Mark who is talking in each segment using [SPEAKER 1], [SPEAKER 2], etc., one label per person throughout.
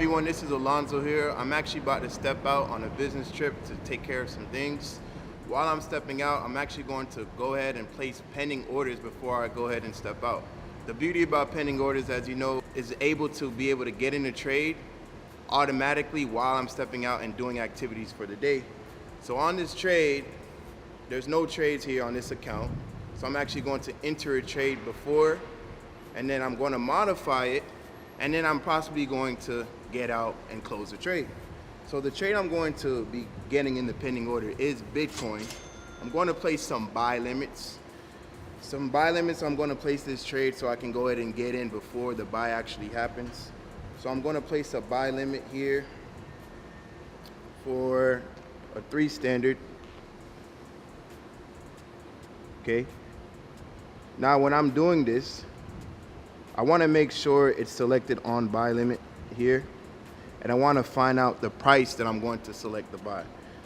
[SPEAKER 1] everyone, this is Alonzo here. I'm actually about to step out on a business trip to take care of some things. While I'm stepping out, I'm actually going to go ahead and place pending orders before I go ahead and step out. The beauty about pending orders, as you know, is able to get in a trade automatically while I'm stepping out and doing activities for the day. So on this trade, there's no trades here on this account. So I'm actually going to enter a trade before, and then I'm going to modify it, and then I'm possibly going to get out and close the trade. So the trade I'm going to be getting in the pending order is Bitcoin. I'm going to place some buy limits. I'm going to place this trade so I can go ahead and get in before the buy actually happens. So I'm going to place a buy limit here for a 3 standard. Okay. Now when I'm doing this, I want to make sure it's selected on buy limit here, and I want to find out the price that I'm going to select the buy.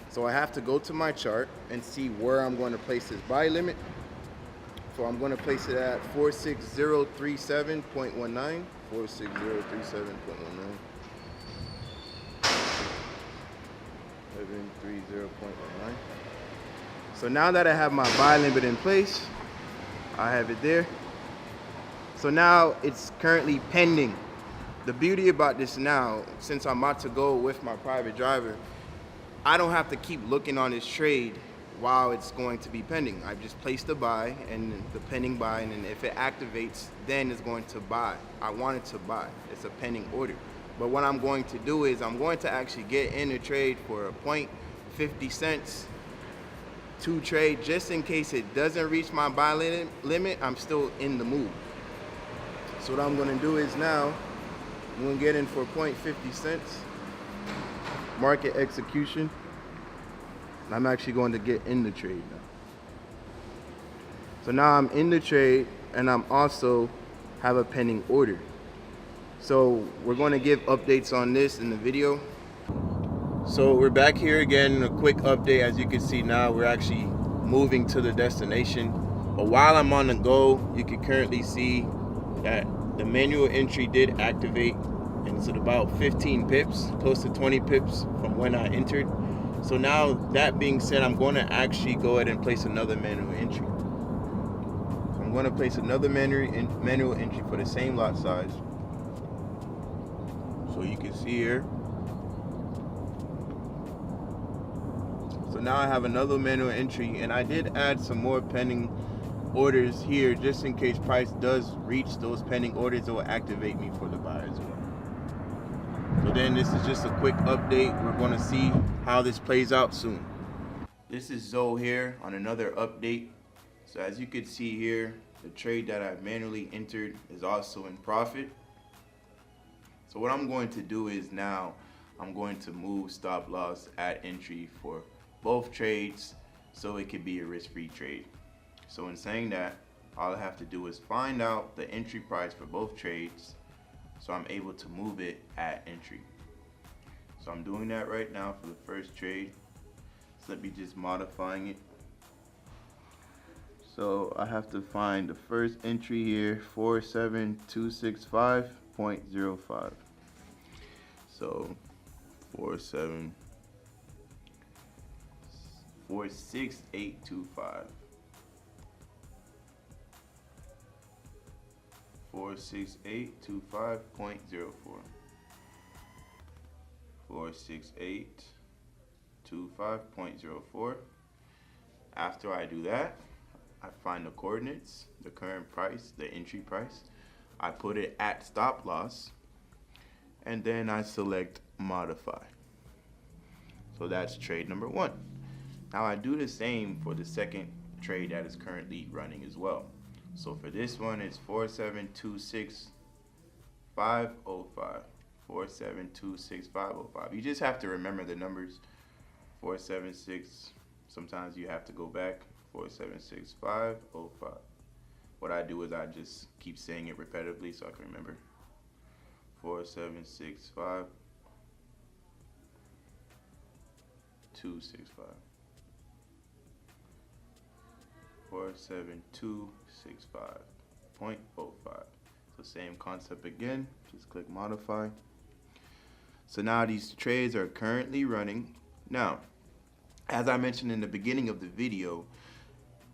[SPEAKER 1] So I have to go to my chart and see where I'm going to place this buy limit. So I'm going to place it at 46037.19. 46037.19. 730.19. So now that I have my buy limit in place, I have it there. So now it's currently pending. The beauty about this now, since I'm about to go with my private driver, I don't have to keep looking on this trade while it's going to be pending. I've just placed the buy and the pending buy, and then if it activates, then it's going to buy. I want it to buy. It's a pending order. But what I'm going to do is I'm going to actually get in a trade for a 0.50 cents to trade, just in case it doesn't reach my buy limit, I'm still in the move. So what I'm going to do is now, I'm going to get in for 0.50 cents, market execution, and I'm actually going to get in the trade now. So now I'm in the trade, and I'm also have a pending order. So we're going to give updates on this in the video. So we're back here again, a quick update. As you can see now, we're actually moving to the destination. But while I'm on the go, you can currently see that the manual entry did activate, and it's at about 15 pips, close to 20 pips from when I entered. So now, that being said, I'm going to actually go ahead and place another manual entry. So I'm going to place another manual entry for the same lot size. So you can see here. So now I have another manual entry, and I did add some more pending orders here just in case price does reach those pending orders. It will activate me for the buy as well. So then this is just a quick update. We're going to see how this plays out soon. This is Zoe here on another update. So as you can see here, the trade that I manually entered is also in profit. So what I'm going to do is now I'm going to move stop loss at entry for both trades so it could be a risk-free trade. So in saying that, all I have to do is find out the entry price for both trades so I'm able to move it at entry. So I'm doing that right now for the first trade. So let me just modifying it. So I have to find the first entry here, 47265.05. So 46825. 46825.04. 46825.04. After I do that, I find the coordinates, the current price, the entry price. I put it at stop loss, and then I select modify. So that's trade number 1. Now I do the same for the second trade that is currently running as well. So for this one, it's 4726505. 4726505. You just have to remember the numbers. 476. Sometimes you have to go back. 4766505. What I do is I just keep saying it repetitively so I can remember. 4765265. 47265.05. So same concept again, just click modify. So now these trades are currently running. Now, as I mentioned in the beginning of the video,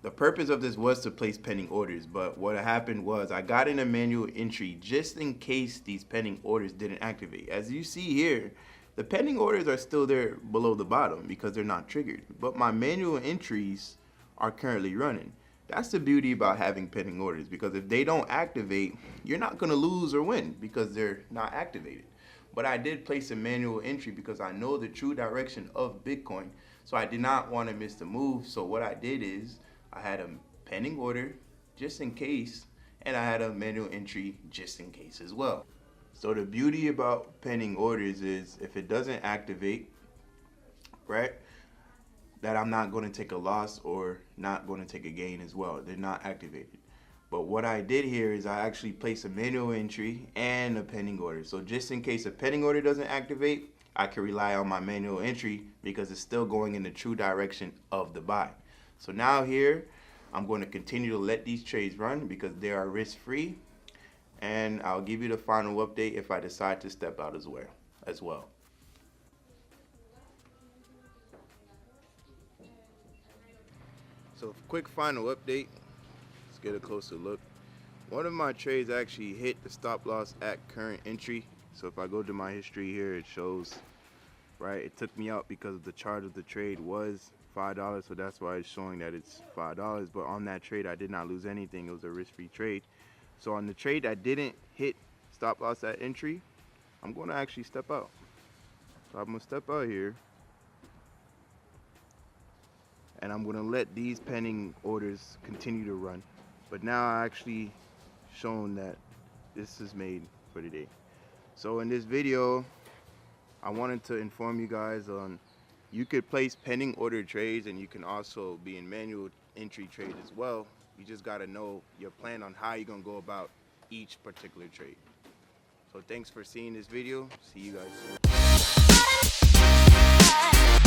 [SPEAKER 1] the purpose of this was to place pending orders, but what happened was I got in a manual entry just in case these pending orders didn't activate. As you see here, the pending orders are still there below the bottom because they're not triggered, but my manual entries are currently running. That's the beauty about having pending orders, because if they don't activate, you're not going to lose or win because they're not activated. But I did place a manual entry because I know the true direction of Bitcoin, so I did not want to miss the move. So what I did is I had a pending order just in case, and I had a manual entry just in case as well. So the beauty about pending orders is if it doesn't activate, right, that I'm not going to take a loss or not going to take a gain as well. They're not activated. But what I did here is I actually placed a manual entry and a pending order. So just in case a pending order doesn't activate, I can rely on my manual entry because it's still going in the true direction of the buy. So now here, I'm going to continue to let these trades run because they are risk-free, and I'll give you the final update if I decide to step out as well. So quick final update. Let's get a closer look. One of my trades actually hit the stop loss at current entry. So if I go to my history here, it shows, right, it took me out because the chart of the trade was $5, so that's why it's showing that it's $5. But on that trade, I did not lose anything. It was a risk-free trade. So on the trade that didn't hit stop loss at entry, I'm going to actually step out. So I'm going to step out here, and I'm going to let these pending orders continue to run. But now I actually shown that this is made for today. So in this video, I wanted to inform you guys on you could place pending order trades, and you can also be in manual entry trade as well. You just got to know your plan on how you're going to go about each particular trade. So thanks for seeing this video. See you guys soon.